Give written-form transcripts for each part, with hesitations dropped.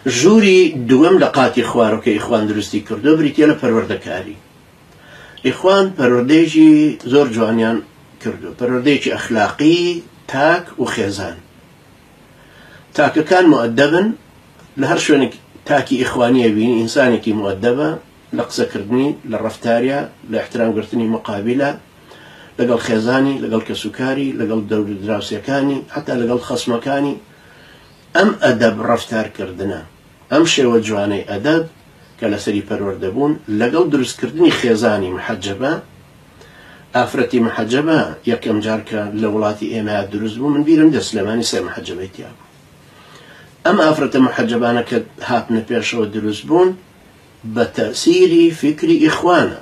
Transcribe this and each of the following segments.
ژووری دووەم لە قاتی خوارەوە کە ئیخوان دروستی کردو بریتە لە پەروەردەکاری. ئیخوان پەروەردەیەکی زۆر جوانیان کردو، پەروەردەیەکی ئەخلاقی تاک و خێزان. تاکەکان مؤدەبن، لە هەر شوێنێک تاکی ئیخوانیە بینی ئینسانێکی مؤدەبە لە قسەکردنی، لە ڕەفتاریا، لە احترامگرتنی مقابلە لەگەڵ خێزانی، لەگەڵ کەسوکاری، لەگەڵ دەور دراوسەکانی، حتا لەگەڵ خەسمەکانی. ئەم ئەدەب ڕەفتارکردنە، ئەم شێوە جوانەی ئەدەب کە لەسەری پەروەردەبوون لەگەڵ دروستکردنی خێزانی محەجەبە. ئافرەتی محەجەبە یەکەم جار کە لە وڵاتی ئێمە دروست بوو، من بیرم دەست لەمانی سەر محەجەبەی تیا بوو. ئەم ئافرەتە محەجەبانە کە هاتنە پێشەوە دروست بوون بە تەسیری فکری ئیخوانە.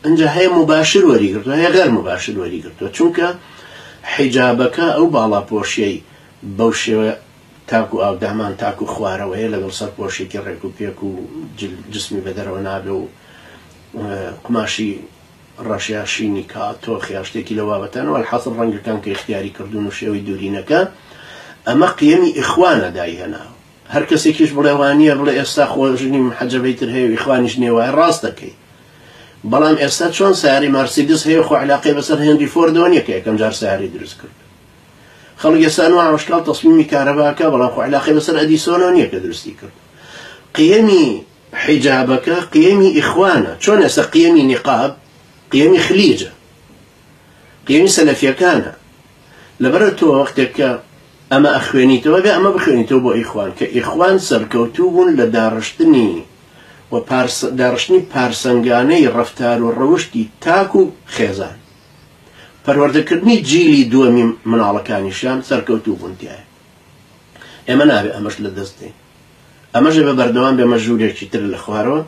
ئەنجا هەیە مباشر وەریگرتووە، هەیە غەر مباشر وەریگرتووە، چونکە حیجابەکە ئەو باڵاپۆشیەی بەو شێوە تاکو و ئاودامان تاکو و خوارەوەیە لەگەڵ سەرپۆشێکی ڕێک و پێک و جسمی بەدەرەوە نابێ و قماشی ڕەشیاشینی کاتۆخیا شتێکی لە بابەتانەوە حەسب ڕەنگەکان کە اختیاری کردوون و شێوەی دوورینەکە. ئەمە قیەمی ئیخوانە دایهێناوە. هەر کەسێکیش بڵێوانیە بڵێ ئێستا خۆژنی محەجەبەی تر هەیە و ئیخوانیش نێوای ڕاست دەکەی. بەڵام ئێستا چۆن سیاری مارسیدس هەیە خۆ علاقەی بەسەر هێنری فۆردەوە نییە کە یەکەم جار سیاری دروست کرد. خەڵک ئێستا نوع ڕۆژکاڵ تەسمیمی کارەباکە، بەڵام خۆ علاقەی بەسەر ئەدیسۆنەوە نییە کە دروستی کرد. قیەمی حیجابەکە قیەمی ئیخوانە، چۆن ئێستا قیەمی نیقاب قیەمی خلیجە، قیەمی سەلەفیەکانە. لەبەرە تۆ وەختێک کە ئەمە ئەخوێنیتەوە بێ ئەمە بخوێنیتەوە بۆ ئیخوان، کە ئیخوان سەرکەوتوو بوون لە داڕشتنی و داڕشتنی پارسەنگانەی ڕەفتار و ڕەوشتی تاک و خێزان. پەروەردەکردنی جیلی دووەمی مناڵەکانیشان سەرکەوتوو بوون تایە. ئێمە نابێ ئەمەش لە دەست دێن، ئەمەژێ بە بەردەوام بێمە ژوورێکی تر لە خوارەوە